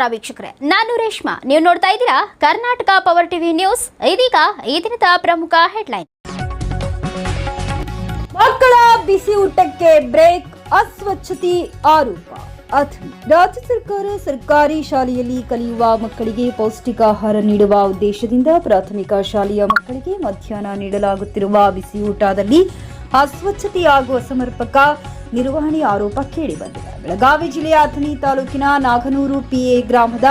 ನಮಸ್ಕಾರ ವೀಕ್ಷಕರೇ, ನಾನು ರೇಷ್ಮಾ. ನೀವು ನೋಡ್ತಾ ಇದ್ದೀರಾ ಕರ್ನಾಟಕ ಪವರ್ ಟಿವಿ ನ್ಯೂಸ್. ಇದೀಗ ಈ ದಿನದ ಪ್ರಮುಖ ಹೆಡ್ಲೈನ್. ಮಕ್ಕಳ ಬಿಸಿ ಊಟಕ್ಕೆ ಬ್ರೇಕ್, ಅಸ್ವಚ್ಛತೆ ಆರೋಪ. ರಾಜ್ಯ ಸರ್ಕಾರ ಸರ್ಕಾರಿ ಶಾಲೆಯಲ್ಲಿ ಕಲಿಯುವ ಮಕ್ಕಳಿಗೆ ಪೌಷ್ಟಿಕಾಹಾರ ನೀಡುವ ಉದ್ದೇಶದಿಂದ ಪ್ರಾಥಮಿಕ ಶಾಲೆಯ ಮಕ್ಕಳಿಗೆ ಮಧ್ಯಾಹ್ನ ನೀಡಲಾಗುತ್ತಿರುವ ಬಿಸಿ ಊಟದಲ್ಲಿ ಅಸ್ವಚ್ಛತೆ ಹಾಗೂ ಅಸಮರ್ಪಕ ನಿರ್ವಹಣೆ ಆರೋಪ ಕೇಳಿಬಂದಿದೆ. ಬೆಳಗಾವಿ ಜಿಲ್ಲೆಯ ಅಥಣಿ ತಾಲೂಕಿನ ನಾಗನೂರು ಪಿಎ ಗ್ರಾಮದ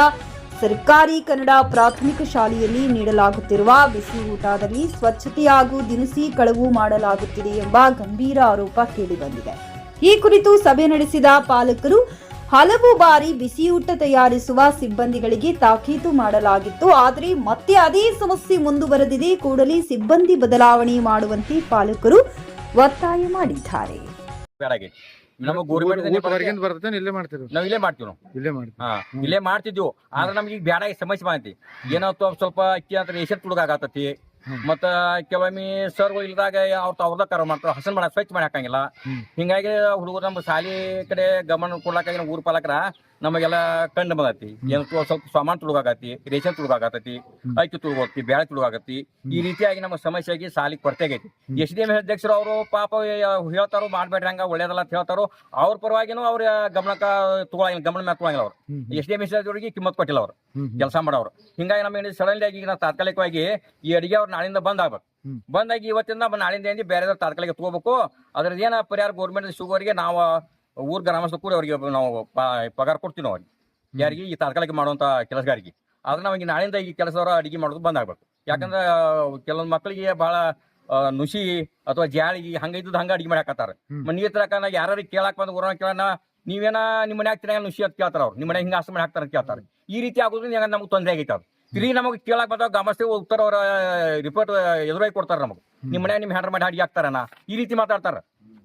ಸರ್ಕಾರಿ ಕನ್ನಡ ಪ್ರಾಥಮಿಕ ಶಾಲೆಯಲ್ಲಿ ನೀಡಲಾಗುತ್ತಿರುವ ಬಿಸಿ ಊಟದಲ್ಲಿ ಸ್ವಚ್ಛತೆ ಹಾಗೂ ದಿನಸಿ ಕಳವು ಮಾಡಲಾಗುತ್ತಿದೆ ಎಂಬ ಗಂಭೀರ ಆರೋಪ ಕೇಳಿಬಂದಿದೆ. ಈ ಕುರಿತು ಸಭೆ ನಡೆಸಿದ ಪಾಲಕರು ಹಲವು ಬಾರಿ ಬಿಸಿಯೂಟ ತಯಾರಿಸುವ ಸಿಬ್ಬಂದಿಗಳಿಗೆ ತಾಕೀತು ಮಾಡಲಾಗಿತ್ತು. ಆದರೆ ಮತ್ತೆ ಅದೇ ಸಮಸ್ಯೆ ಮುಂದುವರೆದಿದೆ. ಕೂಡಲೇ ಸಿಬ್ಬಂದಿ ಬದಲಾವಣೆ ಮಾಡುವಂತೆ ಪಾಲಕರು ಒತ್ತಾಯ ಮಾಡಿದ್ದಾರೆ. ನಮ್ಮ ಇಲ್ಲೇ ಮಾಡ್ತಿದ್ವು. ಆದ್ರೆ ನಮ್ಗೆ ಈಗ ಬ್ಯಾಡ ಸಮಸ್ಯೆ ಬಂದೈತಿ. ಏನಾಯ್ತು, ಸ್ವಲ್ಪ ಅಕ್ಕಿ ಅಂತ ರೇಷನ್ ತುಡುಗಾಗತ್ತತಿ. ಮತ್ತ ಕೆಲವೊಮ್ಮೆ ಸರ್ ಇಲ್ದಾಗ ಅವ್ರದ ಕರ ಮಾಡ್ತಾರ, ಹಸನ್ ಮಾಡ ಸ್ವಚ್ಛ ಮಾಡಿ ಹಾಕಂಗಿಲ್ಲ. ಹಿಂಗಾಗಿ ಹುಡುಗರು ನಮ್ಮ ಶಾಲೆ ಕಡೆ ಗಮನ ಕೊಡ್ಲಾಕ ಊರ್ ಪಾಲಕರ ನಮಗೆಲ್ಲ ಕಂಡು ಬಂದತಿ. ಏನು ಸ್ವಲ್ಪ ಸಾಮಾನು ತುಡುಗಾಗತಿ, ರೇಷನ್ ತುಡುಗಾಗತ್ತತಿ, ಅಕ್ಕಿ ತುಡುಗೋತಿ, ಬ್ಯಾಳೆ ತುಡುಗಾಗತಿ. ಈ ರೀತಿಯಾಗಿ ನಮ್ಮ ಸಮಸ್ಯೆಯಾಗಿ ಶಾಲೆಗೆ ಕೊರತೆ ಆಗೈತಿ. SDM ಅಧ್ಯಕ್ಷರು ಅವರು ಪಾಪ ಹೇಳ್ತಾರೋ ಮಾಡ್ಬೇಡ್ರಿ, ಹಂಗ ಒಳ್ಳೇದಲ್ಲ ಅಂತ ಹೇಳ್ತಾರೋ. ಅವ್ರ ಪರವಾಗಿನೂ ಅವ್ರ ಗಮನ ಮ್ಯಾಗ ತಗೊಳಂಗಿಲ್ಲ. ಅವ್ರು SDM ಅವರಿಗೆ ಕಿಮ್ಮತ್ ಕೊಟ್ಟಿಲ್ಲ ಅವ್ರು ಕೆಲಸ ಮಾಡೋರು. ಹಿಂಗಾಗಿ ನಮ್ಮ ಸಡನ್ಲಿ ಆಗಿ ನಾವು ತಾತ್ಕಾಲಿಕವಾಗಿ ಈ ಅಡಿಗೆ ಅವ್ರು ನಾಳಿಂದ ಬಂದಾಗ್ಬೇಕು. ಬಂದಾಗಿ ಇವತ್ತಿಂದ ನಾಳಿಂದ ಬೇರೆ ತಾತ್ಕಾಲಿಕ ತಗೋಬೇಕು. ಅದ್ರದ್ದು ಏನ ಪರಿಹಾರ ಗೌರ್ಮೆಂಟ್ ಶುಗರ್ಗೆ ನಾವು ಊರ್ ಗ್ರಾಮಸ್ಥರು ಕೂಡ ಅವ್ರಿಗೆ ನಾವು ಪಗಾರ ಕೊಡ್ತೀವಿ. ನಾವು ಅವ್ರಿಗೆ ಯಾರಿಗೆ ಈ ತಾತ್ಕಾಲಿಕ ಮಾಡುವಂತ ಕೆಲಸಗಾರಿಗೆ. ಆದ್ರೆ ನಾವ್ ನಾಳಿಂದ ಈ ಕೆಲಸದವ್ರ ಅಡಿಗೆ ಮಾಡೋದು ಬಂದಾಗ್ಬೇಕು. ಯಾಕಂದ್ರೆ ಕೆಲವೊಂದು ಮಕ್ಕಳಿಗೆ ಬಹಳ ನುಸಿ ಅಥವಾ ಜಾಳಿಗೆ ಹಂಗಿದ್ದು ಹಂಗ ಅಡಿಗೆ ಮಾಡಿ ಹಾಕತ್ತಾರ. ನೀರ್ ತರಕ ಯಾರು ಕೇಳಾಕ್ ಬಂದ್ ಊರ ಕೇಳೋಣ, ನೀವೇನ ನಿಮ್ಮ ಮನೆ ಹಾಕ್ತೀರ ನುಸಿ ಅಂತ ಕೇಳ್ತಾರ. ಅವ್ರು ನಿಮ್ಮ ಮನೆ ಹಿಂಗ ಆಸ ಮಾಡಿ ಹಾಕ್ತಾರ ಅಂತ ಕೇಳ್ತಾರೆ. ಈ ರೀತಿ ಆಗೋದ್ರಿಂದ ನಮ್ಗೆ ತೊಂದರೆ ಆಗೈತೆ. ಅವ್ರು ತಿರುಗಿ ನಮಗೆ ಕೇಳಾಕ್ ಬಂದಾಗ ಗಮನಿಸ್ತೇ ಉತ್ತರ ಅವರ ರಿಪೋರ್ಟ್ ಎದುರಾಗಿ ಕೊಡ್ತಾರ. ನಮಗೆ ನಿಮ್ಮ ಮನೆ ನಿಮ್ ಹ್ಯಾಂಡ್ರ ಮಾಡಿ ಅಡಿಗೆ ಹಾಕ್ತಾರನ ಈ ರೀತಿ ಮಾತಾಡ್ತಾರ.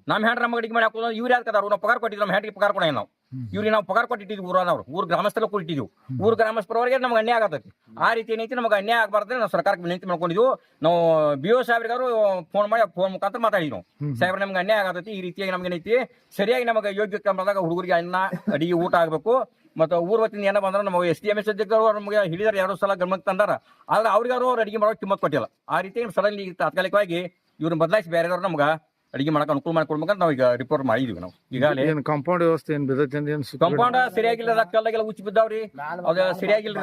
ನಮ್ಮ ಹ್ಯಾಂಡ್ರ ನಮಗೆ ಅಡಿಗೆ ಮಾಡಿ ಹಾಕೋದು ಇವ್ರು ಯಾರು ನಾವು ಪಗಾರ ಕೊಟ್ಟಿದ್ವಿ. ನಮ್ಮ ಹ್ಯಾಂಡ್ರಿಗೆ ಪಗಾರ ಕೊಡ ನಾವು ಇವ್ರಿಗೆ ನಾವು ಪಗಾರ ಕೊಟ್ಟಿದ್ದೀವಿ. ಊರನವ್ರು ಊರ್ ಗ್ರಾಮಸ್ಥರ ಕೊಟ್ಟಿದ್ದೀವಿ. ಊರ್ ಗ್ರಾಮಸ್ಥರವರೆಗೆ ನಮ್ಗೆ ಅನ್ಯಾಯ ಆಗತೈತಿ. ಆ ರೀತಿ ಏನೈತಿ ನಮಗೆ ಅನ್ಯಾಯ ಆಗಬಾರ್ದ್ರೆ ನಾವು ಸರ್ಕಾರಕ್ಕೆ ವಿನಂತಿ ಮಾಡ್ಕೊಂಡಿದ್ವು. ನಾವು BO ಸಾಹೇಬ್ರಿಗಾರು ಫೋನ್ ಮಾಡಿ ಫೋನ್ ಮುಖಾಂತರ ಮಾತಾಡಿದ್ವಿ. ಸಾಹೇಬ್ರ ನಮ್ಗೆ ಅನ್ಯಾಯ ಆಗತೈತಿ. ಈ ರೀತಿಯಾಗಿ ನಮ್ಗೆ ಏನೈತಿ ಸರಿಯಾಗಿ ನಮಗೆ ಯೋಗ್ಯ ಕ್ರಮದಾಗ ಹುಡುಗರಿಗೆ ಅನ್ನ ಅಡಿಗೆ ಊಟ ಆಗಬೇಕು. ಮತ್ತು ಊರ್ ವತಿಯಿಂದ ಏನಪ್ಪ ಅಂದ್ರೆ ನಮಗೆ SDM ಅಧ್ಯಕ್ಷರು ನಮಗೆ ಹಿಡಿದಾರೆ 2 ಸಲ ಗಮನಕ್ಕೆ ತಂದಾರ. ಆದ್ರೆ ಅವ್ರಿಗೆ ಅವ್ರು ಅಡಿಗೆ ಮಾಡೋಕೆ ಕಿಮ್ಮತ್ ಕೊಟ್ಟಿಲ್ಲ. ಆ ರೀತಿ ಸಡನ್ಲಿ ತಾತ್ಕಾಲಿಕವಾಗಿ ಇವ್ರನ್ನ ಬದಲಾಯಿಸಿ ಬೇರೆದವ್ರು ನಮ್ಗೆ ಅಡಿಗೆ ಮಾಡಕ್ಕೆ ಅನುಕೂಲ ಮಾಡ್ಕೊಡ್ಬೇಕಂತ ನಾವು ಈಗ ರಿಪೋರ್ಟ್ ಮಾಡಿದ್ವಿ. ನಾವು ಈಗಾಗಲೇ ಕಾಂಪೌಂಡ್ ವ್ಯವಸ್ಥೆ ಕಾಂಪೌಂಡ್ ಸರಿಯಾಗಿಲ್ಲ, ಕಲ್ಲಾಗೆಲ್ಲ ಉಚ್ಚಿ ಬಿದ್ದಾವ್ರಿ. ಅದು ಸರಿಯಾಗಿಲ್ಲ.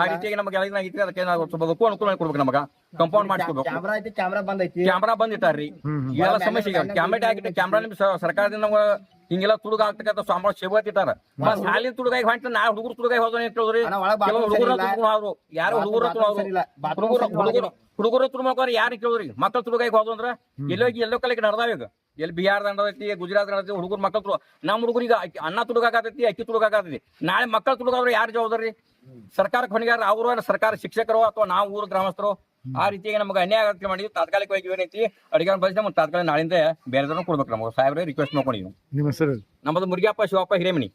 ಆ ರೀತಿಯಾಗಿ ನಮಗೆ ಏನಾಗೈತಿ ಅದಕ್ಕೆ ನಾವು ಸ್ವಲ್ಪ ಅನುಕೂಲ ಮಾಡ್ಕೊಡ್ಬೇಕು. ನಮಗ ಕಾಂಪೌಂಡ್ ಮಾಡಿಸ್ಕೋಬೇಕು. ಕ್ಯಾಮ್ರಾ ಬಂದಿಟ್ಟಾರ್ರಿ. ಇವೆಲ್ಲ ಸಮಸ್ಯೆ. ಕ್ಯಾಮ್ರಾ ನಿಮ್ ಸರ್ಕಾರದಿಂದ ಹಿಂಗೆಲ್ಲ ತುಡುಗ ಆಗ್ತಕ್ಕಂಥ ಸಾಂಬಾರ ಸೇವತ್ತಿಟ್ಟಾರ. ಶಾಲಿನ ತುಡುಗಾಯಿ ಹೊಂಟ ನಾ ಹುಡುಗರು ತುಡುಗಾಯಿ ಹೋದ್ರಿ ಕೇಳಿದ್ರಿ. ಹುಡುಗರು ಯಾರು ಹುಡುಗರು ತುಡುಗೋರು ಯಾರು ಕೇಳಿದ್ರಿ. ಮಕ್ಕಳು ತುಡುಗಾಯಿ ಹೋದ್ರು ಅಂದ್ರ ಎಲ್ಲೋ ಕಲಿಗೆ ನಡೆದಾವ. ಈಗ ಎಲ್ಲಿ ಬಿಹಾರದ ನಡೆದೈತಿ, ಗುಜರಾತ್ ನಡೆದೈತಿ. ಹುಡುಗರು ಮಕ್ಕಳು ತುಡು ನಮ್ಮ ಹುಡುಗರಿಗೆ ಅನ್ನ ತುಡುಗಾಕತೈತಿ, ಅಕ್ಕಿ ತುಡುಗಾಕತೈತಿ. ನಾಳೆ ಮಕ್ಕಳು ತುಡುಗಾದ್ರೆ ಯಾರು ಜವಾಬ್ದಾರಿ? ಸರ್ಕಾರಕ್ಕೆ ಹೊಣೆಗಾರ ಅವರು, ಸರ್ಕಾರ ಶಿಕ್ಷಕರು ಅಥವಾ ನಾವು ಊರು ಗ್ರಾಮಸ್ಥರು. ಆ ರೀತಿಯಾಗಿ ನಮ್ಗೆ ಅನ್ಯಾಯ ಆಗತ್ತೆ ಮಾಡಿ ತಾತ್ಕಾಲಿಕವಾಗಿ ಏನೈತಿ ಅಡಿಗೆ ಬಳಸಿ ತಾತ್ಕಾಲಿಕ ನಾಳಿಂದ ಬೇರೆದವ್ರನ್ನ ಕೊಡ್ಬೇಕು. ನಮಗೆ ಸಾಹೇಬ್ರೆ ರಿಕ್ವೆಸ್ಟ್ ಮಾಡ್ಕೊಂಡಿದ್ವಿ. ನಿಮ್ಮ ಹೆಸರು? ನಮ್ಮದು ಮುರುಗಪ್ಪ ಶಿವಪ್ಪ ಹಿರೇಮನಿ.